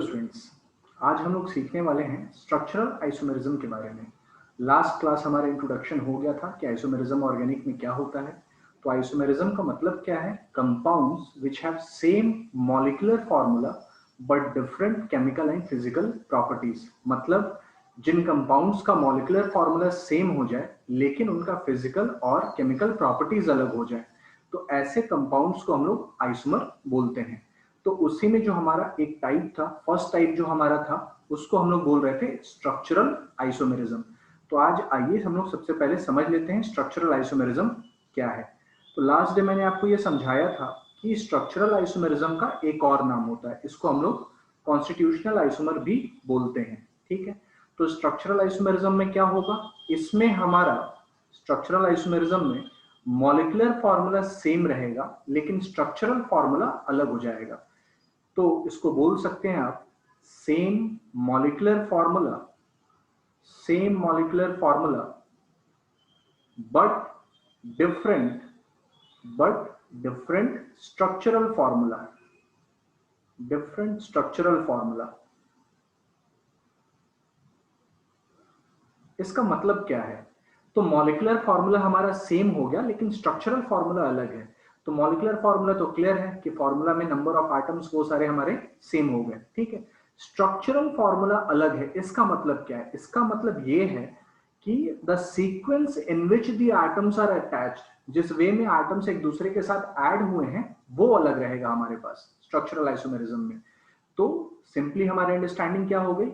Students, आज हम लोग सीखने वाले हैं स्ट्रक्चरल आइसोमेरिज्म के बारे में। लास्ट क्लास हमारा इंट्रोडक्शन हो गया था कि आइसोमेरिज्म ऑर्गेनिक में क्या होता है। तो आइसोमेरिज्म का मतलब क्या है? Compounds which have same molecular formula but different chemical and physical properties. मतलब जिन कंपाउंड्स का मॉलिक्यूलर फॉर्मूला सेम हो जाए लेकिन उनका फिजिकल और केमिकल प्रॉपर्टीज अलग हो जाए, तो ऐसे कंपाउंड्स को हम लोग आइसोमर बोलते हैं। तो उसी में जो हमारा एक टाइप था, फर्स्ट टाइप जो हमारा था, उसको हम लोग बोल रहे थे स्ट्रक्चरल आइसोमेरिज्म। तो आज आइए हम लोग सबसे पहले समझ लेते हैं स्ट्रक्चरल आइसोमेरिज्म क्या है। तो लास्ट डे मैंने आपको ये समझाया था कि स्ट्रक्चरल आइसोमेरिज्म का एक और नाम होता है, इसको हम लोग कॉन्स्टिट्यूशनल आइसोमर भी बोलते हैं। ठीक है, तो स्ट्रक्चरल आइसोमेरिज्म में क्या होगा? इसमें हमारा स्ट्रक्चरल आइसोमेरिज्म में मॉलिक्यूलर फॉर्मूला सेम रहेगा लेकिन स्ट्रक्चरल फॉर्मूला अलग हो जाएगा। तो इसको बोल सकते हैं आप same molecular formula but different structural formula. इसका मतलब क्या है? तो मॉलिक्यूलर फॉर्मूला हमारा सेम हो गया लेकिन स्ट्रक्चरल फॉर्मूला अलग है। तो मॉलिक्यूलर फॉर्मूला तो क्लियर है कि फॉर्मूला में नंबर ऑफ एटम्स वो सारे हमारे सेम हो गए। ठीक है, स्ट्रक्चरल फॉर्मूला अलग है। इसका मतलब क्या है? इसका मतलब ये है कि the sequence in which the atoms are attached, जिस वे में एटम्स एक दूसरे के साथ ऐड हुए हैं वो अलग रहेगा हमारे पास स्ट्रक्चरल आइसोमेरिज्म में। तो सिंपली हमारी अंडरस्टैंडिंग क्या हो गई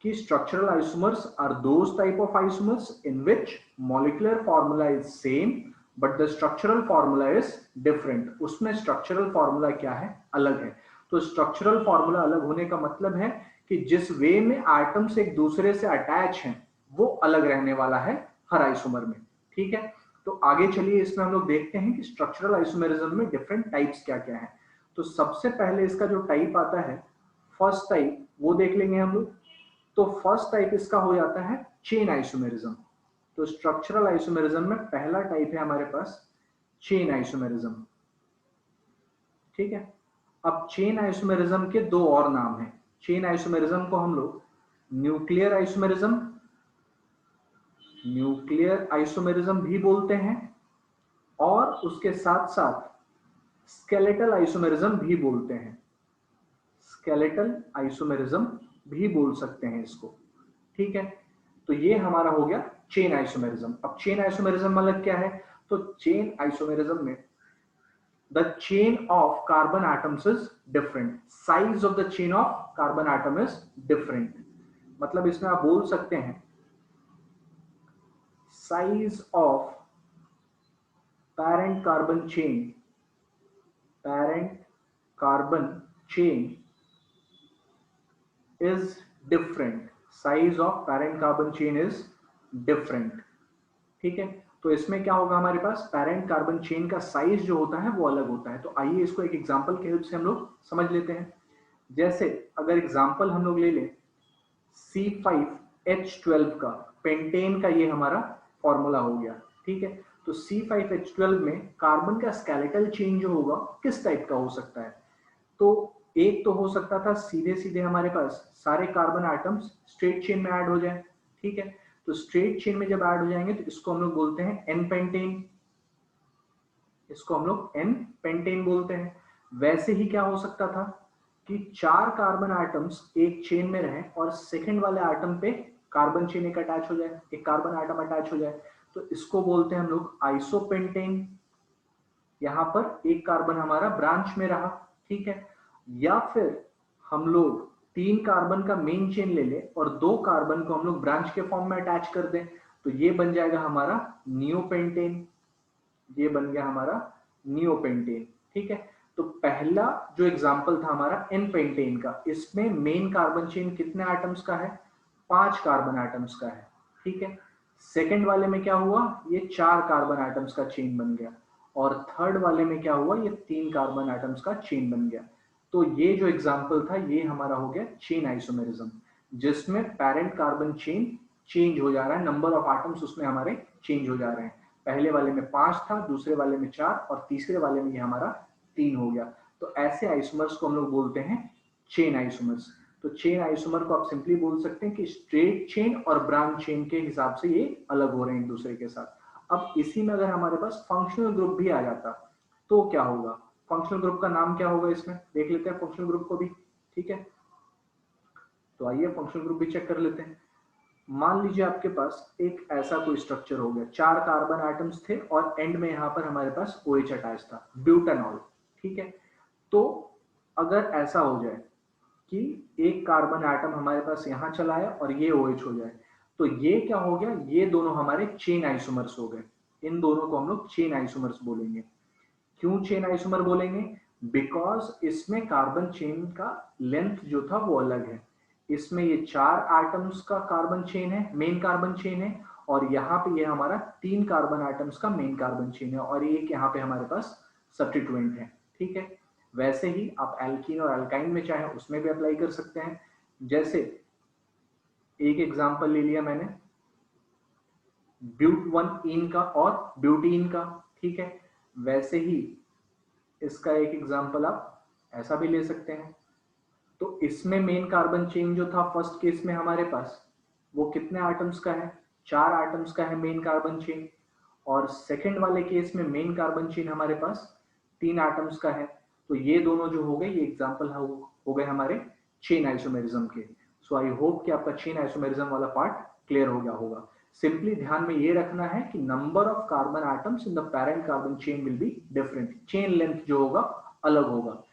कि structural isomers are those type of isomers in which molecular formula is same but the structural formula is different। उसमें structural formula क्या है? अलग है। तो structural formula अलग होने का मतलब है कि जिस वे में एटम्स एक दूसरे से अटैच हैं वो अलग रहने वाला है हर आइसोमर में। ठीक है, तो आगे चलिए इसमें हम लोग देखते हैं कि स्ट्रक्चरल आइसोमेरिज्म में डिफरेंट टाइप्स क्या क्या है। तो सबसे पहले इसका जो टाइप आता है, फर्स्ट टाइप, वो देख लेंगे हम लोग। तो फर्स्ट टाइप इसका हो जाता है चेन आइसोमेरिज्म। तो स्ट्रक्चरल आइसोमेरिज्म में पहला टाइप है हमारे पास चेन आइसोमेरिज्म। ठीक है, अब चेन आइसोमेरिज्म के दो और नाम हैं। चेन आइसोमेरिज्म को हम लोग न्यूक्लियर आइसोमेरिज्म भी बोलते हैं और उसके साथ साथ स्केलेटल आइसोमेरिज्म भी बोलते हैं। स्केलेटल आइसोमेरिज्म भी बोल सकते हैं इसको। ठीक है, तो ये हमारा हो गया चेन आइसोमेरिज्म। अब चेन आइसोमेरिज्म मतलब क्या है? तो चेन आइसोमेरिज्म में the chain of carbon atoms is different, size of the chain of carbon atom is different। मतलब इसमें आप बोल सकते हैं size of parent carbon chain is different, size of parent carbon chain is different। ठीक है, तो इसमें क्या होगा? हमारे पास पेरेंट कार्बन चेन का साइज जो होता है वो अलग होता है। तो आइए इसको एक एग्जांपल के हेल्प से हम लोग समझ लेते हैं। जैसे अगर एग्जांपल हम लोग ले लें C5H12 का, पेंटेन का ये हमारा फॉर्मूला हो गया। ठीक है, तो C5H12 में कार्बन का स्केलेटल चेन जो होगा किस टाइप का हो सकता है? तो एक तो हो सकता था सीधे सीधे हमारे पास सारे कार्बन आइटम्स स्ट्रेट चेन में ऐड हो जाए। ठीक है, तो स्ट्रेट चेन में जब ऐड हो जाएंगे तो इसको हम लोग बोलते हैं एन पेंटेन। इसको हम लोग एन पेंटेन बोलते हैं। वैसे ही क्या हो सकता था कि चार कार्बन आइटम्स एक चेन में रहें और सेकंड वाले आइटम पे कार्बन चेन एक अटैच हो जाए, एक कार्बन आइटम अटैच हो जाए, तो इसको बोलते हैं हम लोग आइसोपेंटेन। यहां पर एक कार्बन हमारा ब्रांच में रहा। ठीक है, या फिर हम लोग तीन कार्बन का मेन चेन ले ले और दो कार्बन को हम लोग ब्रांच के फॉर्म में अटैच कर दें, तो ये बन जाएगा हमारा नियोपेंटेन। ये बन गया हमारा नियोपेंटेन। ठीक है, तो पहला जो एग्जांपल था हमारा एन पेंटेन का, इसमें मेन कार्बन चेन कितने एटम्स का है? 5 कार्बन एटम्स का है। ठीक है, सेकंड वाले में क्या हुआ? ये 4 कार्बन एटम्स का चेन बन गया और थर्ड वाले में क्या हुआ? ये 3 कार्बन एटम्स का चेन बन गया। तो ये जो एग्जांपल था ये हमारा हो गया चेन आइसोमेरिज्म, जिसमें पेरेंट कार्बन चेन चेंज हो जा रहा है, नंबर ऑफ एटम्स उसमें हमारे चेंज हो जा रहे हैं। पहले वाले में 5 था, दूसरे वाले में 4 और तीसरे वाले में ये हमारा 3 हो गया। तो ऐसे आइसोमर्स को हम लोग बोलते हैं चेन आइसोमर्स। तो चेन आइसोमर को आप सिंपली बोल सकते हैं कि स्ट्रेट चेन और ब्रांच चेन के हिसाब से ये अलग हो रहे हैं एक दूसरे के साथ। अब इसी में अगर हमारे पास फंक्शनल ग्रुप भी आ जाता तो क्या होगा, फंक्शनल ग्रुप का नाम क्या होगा, इसमें देख लेते हैं फंक्शनल ग्रुप को भी। ठीक है, तो आइए फंक्शनल ग्रुप भी चेक कर लेते हैं। मान लीजिए आपके पास एक ऐसा कोई स्ट्रक्चर हो गया, 4 कार्बन एटम्स थे और एंड में यहां पर हमारे पास OH अटैच था, ब्यूटानॉल। ठीक है, तो अगर ऐसा हो जाए कि एक कार्बन एटम हमारे पास यहां चला है और ये OH हो जाए, तो ये क्या हो गया, ये दोनों हमारे चेन आइसोमर्स हो गए। इन दोनों को हम लोग चेन आइसोमर्स बोलेंगे। क्यों चेन आइसोमर बोलेंगे, बिकॉज इसमें कार्बन चेन का लेंथ जो था वो अलग है। इसमें ये 4 एटम्स का कार्बन चेन है, मेन कार्बन चेन है, और यहाँ पे ये हमारा 3 कार्बन एटम्स का मेन कार्बन चेन है, और एक यहाँ पे हमारे पास सब्स्टिट्यूएंट है। ठीक है, वैसे ही आप एल्कीन और अल्काइन में चाहे उसमें भी अप्लाई कर सकते हैं। जैसे एक एग्जांपल ले लिया मैंने ब्यूट1 का और ब्यूटीन का। ठीक है, वैसे ही इसका एक एग्जांपल आप ऐसा भी ले सकते हैं। तो इसमें मेन कार्बन चेन जो था फर्स्ट केस में हमारे पास, वो कितने एटम्स का है, 4 एटम्स का है मेन कार्बन चेन। और सेकंड वाले केस में मेन कार्बन चेन हमारे पास 3 एटम्स का है। तो ये दोनों जो हो गए, ये एग्जांपल हो गए हमारे चेन आइसोमेरिज्म के। सो आई होप कि आपका चेन आइसोमेरिज्म वाला पार्ट क्लियर हो गया होगा। सिंपली ध्यान में ये रखना है कि number of carbon atoms in the parent carbon chain will be different, chain length जो होगा अलग होगा।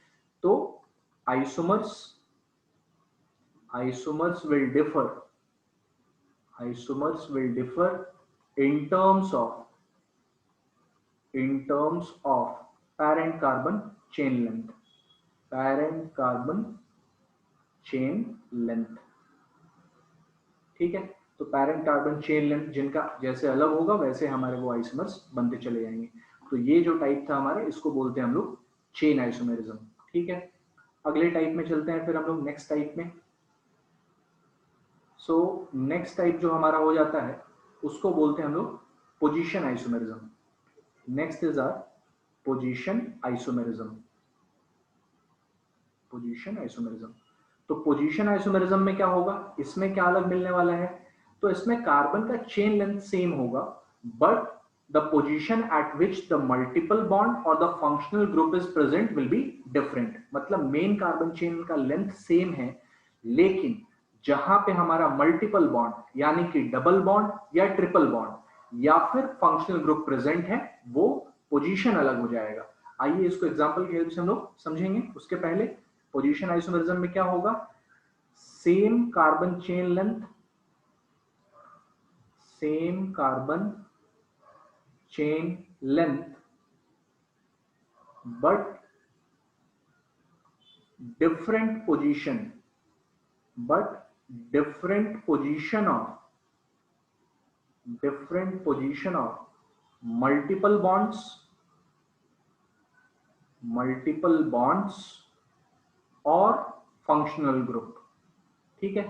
तो isomers will differ in terms of parent carbon chain length। ठीक है, तो पैरेंट कार्बन चेन लेंथ जिनका जैसे अलग होगा वैसे हमारे वो आइसोमर्स बनते चले जाएंगे। तो ये जो टाइप था हमारा, इसको बोलते हैं हम लोग चेन आइसोमेरिज्म। ठीक है, अगले टाइप में चलते हैं फिर हम लोग नेक्स्ट टाइप में। सो नेक्स्ट टाइप जो हमारा हो जाता है उसको बोलते हैं हम लोग position isomerism. Next is our position isomerism. तो पोजीशन आइसोमेरिज्म में क्या होगा, इसमें क्या अलग मिलने वाला है, तो इसमें कार्बन का चेन लेंथ सेम होगा, but the position at which the multiple bond or the functional group is present will be different। मतलब मेन कार्बन चेन का लेंथ सेम है, लेकिन जहां पे हमारा मल्टीपल बॉन्ड यानी कि डबल बॉन्ड या ट्रिपल बॉन्ड या फिर फंक्शनल ग्रुप प्रेजेंट है, वो पोजीशन अलग हो जाएगा। आइए इसको एग्जांपल की हेल्प से हम लोग समझेंगे। उसके पहले पोजीशन आइसोमेरिज्म में क्या होगा, same carbon chain length, same carbon chain length but different position of multiple bonds और functional group। ठीक है,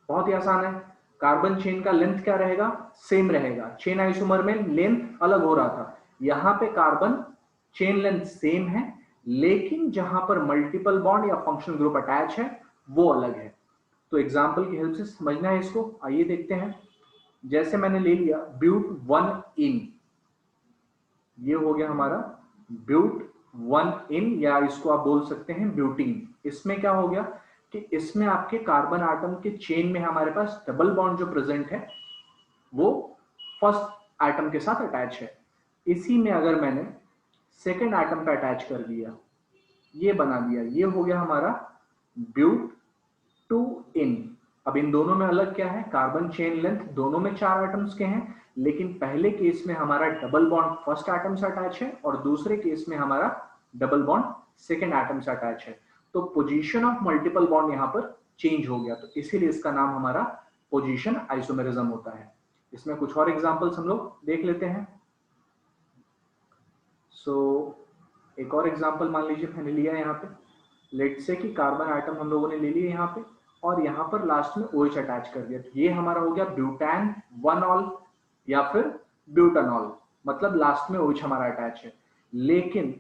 बहुत ही आसान है। कार्बन चेन का लेंथ क्या रहेगा, सेम रहेगा। चेन आइसोमर में लेंथ अलग हो रहा था, यहां पे कार्बन चेन लेंथ सेम है, लेकिन जहां पर मल्टीपल बॉन्ड या फंक्शनल ग्रुप अटैच है वो अलग है। तो एग्जांपल की हेल्प से समझना है इसको, आइए देखते हैं। जैसे मैंने ले लिया ब्यूट1 ये हो गया हमारा ब्यूट1 या इसको आप बोल सकते हैं ब्यूटीन। इसमें क्या हो गया कि इसमें आपके कार्बन आटम के चेन में हमारे पास डबल बॉन्ड जो प्रेजेंट है वो फर्स्ट एटम के साथ अटैच है। इसी में अगर मैंने सेकेंड एटम पे अटैच कर दिया, ये बना दिया, ये हो गया हमारा ब्यूट2। अब इन दोनों में अलग क्या है, कार्बन चेन लेंथ दोनों में 4 एटम्स के हैं, लेकिन पहले केस में हमारा डबल बॉन्ड फर्स्ट एटम से अटैच है और दूसरे केस में हमारा डबल बॉन्ड सेकेंड एटम से अटैच है। तो पोजीशन ऑफ मल्टीपल बॉन्ड यहां पर चेंज हो गया, तो इसीलिए इसका नाम हमारा पोजीशन आइसोमेरिज्म होता है। इसमें कुछ और एग्जांपल्स हम लोग देख लेते हैं। एक और एग्जांपल मान लीजिए मैंने लिया यहाँ पे, लेट से कि कार्बन आइटम हम लोगों ने ले लिए यहाँ पे और यहाँ पर लास्ट में OH अटैच कर दिया, तो ये हमारा हो गया ब्यूटान1ऑल या फिर ब्यूटानॉल, मतलब लास्ट में OH हमारा अटैच है। लेकिन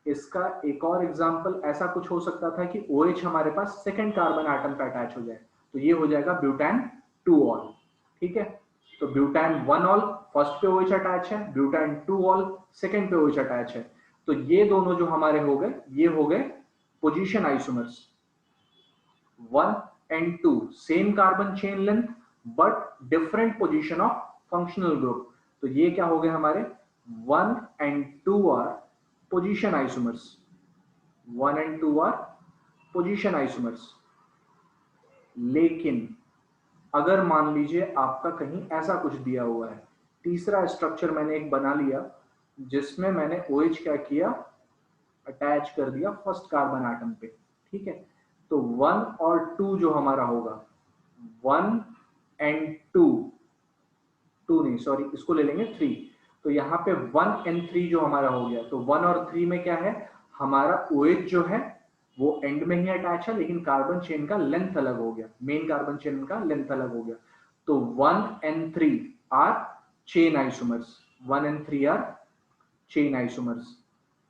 इसका एक और एग्जांपल ऐसा कुछ हो सकता था कि OH हमारे पास सेकंड कार्बन एटम पे अटैच हो जाए, तो ये हो जाएगा ब्यूटान 2 ऑल। ठीक है, तो ब्यूटान 1 ऑल फर्स्ट पे OH अटैच है, ब्यूटान 2 ऑल सेकंड पे OH अटैच है, तो ये दोनों जो हमारे हो गए, ये हो गए position isomers. 1 and 2 same carbon chain length but different position of functional group, तो ये क्या हो गए हमारे 1 and 2 are position isomers. 1 and 2 are position isomers. लेकिन अगर मान लीजिए आपका कहीं ऐसा कुछ दिया हुआ है, तीसरा स्ट्रक्चर मैंने एक बना लिया जिसमें मैंने OH क्या किया, अटैच कर दिया फर्स्ट कार्बन एटम पे। ठीक है, तो 1 और 2 जो हमारा होगा, 1 and 2, 2 नहीं सॉरी, इसको ले लेंगे 3, तो यहाँ पे 1 and 3 जो हमारा हो गया, तो 1 और 3 में क्या है, हमारा OH जो है वो एंड में ही अटैच है, लेकिन कार्बन चेन का लेंथ अलग हो गया, मेन कार्बन चेन का लेंथ अलग हो गया, तो 1 and 3 are chain isomers. 1 and 3 are chain isomers,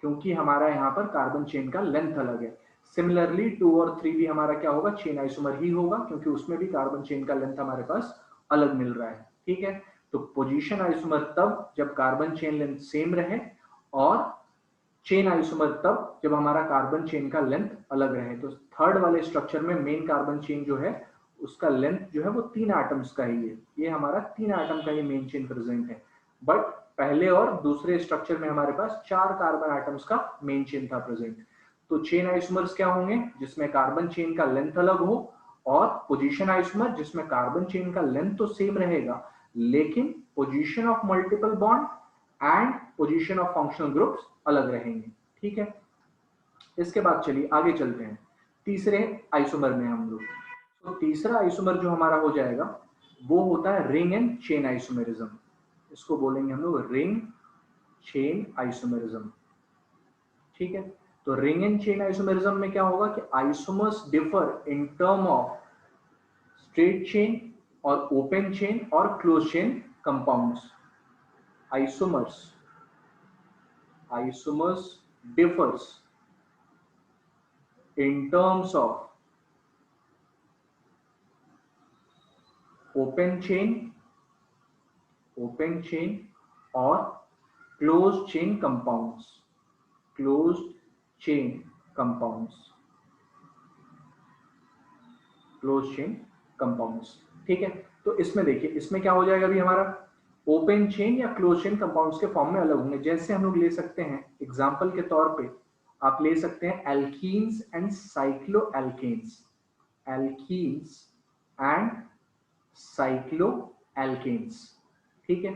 क्योंकि हमारा यहाँ पर कार्बन चेन का लेंथ अलग है। सिमिलरली 2 और 3 भी हमारा क्या होगा, चेन आइसोमर ही होगा, क्योंकि उसमें भी कार्बन चेन का लेंथ हमारे पास अलग मिल रहा है। ठीक है, तो पोजीशन आइसोमर तब जब कार्बन चेन लेंथ सेम रहे, और चेन आइसोमर तब जब हमारा कार्बन चेन का लेंथ अलग रहे। तो थर्ड वाले स्ट्रक्चर में मेन कार्बन चेन जो है उसका लेंथ जो है वो 3 एटम्स का ही है, ये हमारा 3 एटम का ही मेन चेन प्रेजेंट है, बट पहले और दूसरे स्ट्रक्चर में हमारे पास 4 कार्बन एटम्स का मेन चेन था प्रेजेंट। तो चेन आइसोमर्स क्या होंगे, जिसमें कार्बन चेन का लेंथ अलग हो, और पोजीशन आइसोमर जिसमें कार्बन चेन का लेंथ तो सेम रहेगा, लेकिन position of multiple bond and position of functional groups अलग रहेंगे। ठीक है, इसके बाद चलिए आगे चलते हैं तीसरे आइसोमर में हम लोग। तो तीसरा आइसोमर जो हमारा हो जाएगा वो होता है रिंग एंड चेन आइसोमेरिज्म। इसको बोलेंगे हम लोग रिंग चेन आइसोमेरिज्म। ठीक है, तो रिंग एंड चेन आइसोमेरिज्म में क्या होगा कि isomers differ in term of straight chain और ओपन चेन और close chain compounds. Isomers differs in terms of open chain और closed chain compounds। ठीक है, तो इसमें देखिए, इसमें क्या हो जाएगा अभी हमारा, ओपन चेन या क्लोज चेन कंपाउंड्स के फॉर्म में अलग होंगे। जैसे हम लोग ले सकते हैं एग्जांपल के तौर पे, आप ले सकते हैं एल्कीन्स एंड साइक्लोएल्केन्स। ठीक है,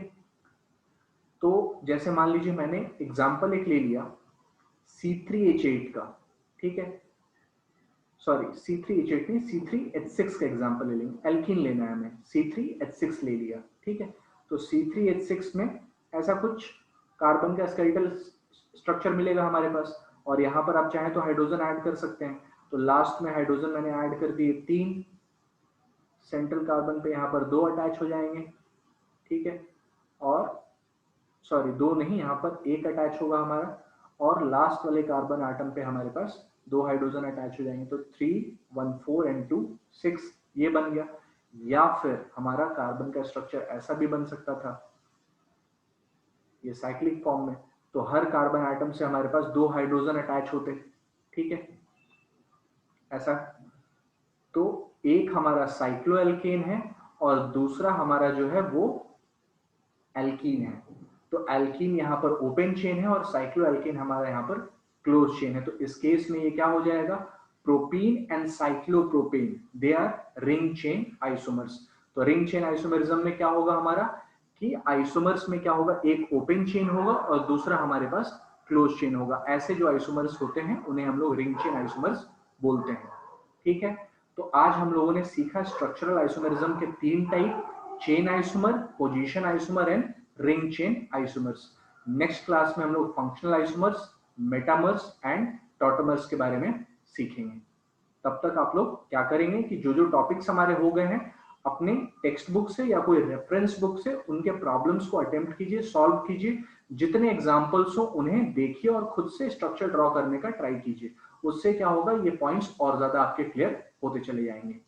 तो जैसे मान लीजिए मैंने एग्जांपल एक ले लिया C3H8 का। ठीक है, सॉरी C3H8 नहीं, C3H6 का एग्जांपल ले लेंगे, एल्कीन लेना है हमें, C3H6 ले लिया। ठीक है, तो C3H6 में ऐसा कुछ कार्बन का स्केलेटल स्ट्रक्चर मिलेगा हमारे पास, और यहाँ पर आप चाहें तो हाइड्रोजन ऐड कर सकते हैं। तो लास्ट में हाइड्रोजन मैंने ऐड कर दिए 3, सेंट्रल कार्बन पे यहाँ पर 2 अटैच हो जाएंगे। ठीक है, और सॉरी 2 नहीं, यहाँ पर 1 अटैच होगा हमारा, और लास्ट वाले कार्बन आइटम पे हमारे पास 2 हाइड्रोजन अटैच हो जाएंगे, तो 3 1 4 and 2 6 ये बन गया। या फिर हमारा कार्बन का स्ट्रक्चर ऐसा भी बन सकता था, ये साइक्लिक फॉर्म में, तो हर कार्बन आइटम से हमारे पास 2 हाइड्रोजन अटैच होते। ठीक है, ऐसा, तो एक हमारा साइक्लोएल्केन है और दूसरा हमारा जो है वो एल्कीन है। तो एल्कीन यहाँ पर ओपन चेन है और साइक्लोएल्केन हमारा यहाँ पर क्लोज चेन है। तो इस केस में ये क्या हो जाएगा, propene and cyclopropane, they R ring chain isomers. तो रिंग चेन आइसोमरिज्म में क्या होगा हमारा कि आइसोमर्स में क्या होगा, एक ओपन चेन होगा और दूसरा हमारे पास क्लोज चेन होगा। ऐसे जो आइसोमर्स होते हैं उन्हें हम लोग रिंग चेन आइसोमर्स बोलते हैं। ठीक है, तो आज हम लोगों ने सीखा स्ट्रक्चरल आइसोमरिज्म के 3 type, chain isomer, position isomer and ring chain isomers. Next class में हम लोग फंक्शनल आइसोमर्स, मेटामर्स एंड टॉटमर्स के बारे में सीखेंगे। तब तक आप लोग क्या करेंगे कि जो जो टॉपिक्स हमारे हो गए हैं अपने टेक्स्ट बुक से या कोई रेफरेंस बुक से उनके प्रॉब्लम्स को अटेम्प्ट कीजिए, सॉल्व कीजिए, जितने एग्जाम्पल्स हो उन्हें देखिए और खुद से स्ट्रक्चर ड्रॉ करने का ट्राई कीजिए। उससे क्या होगा, ये पॉइंट्स और ज्यादा आपके क्लियर होते चले जाएंगे।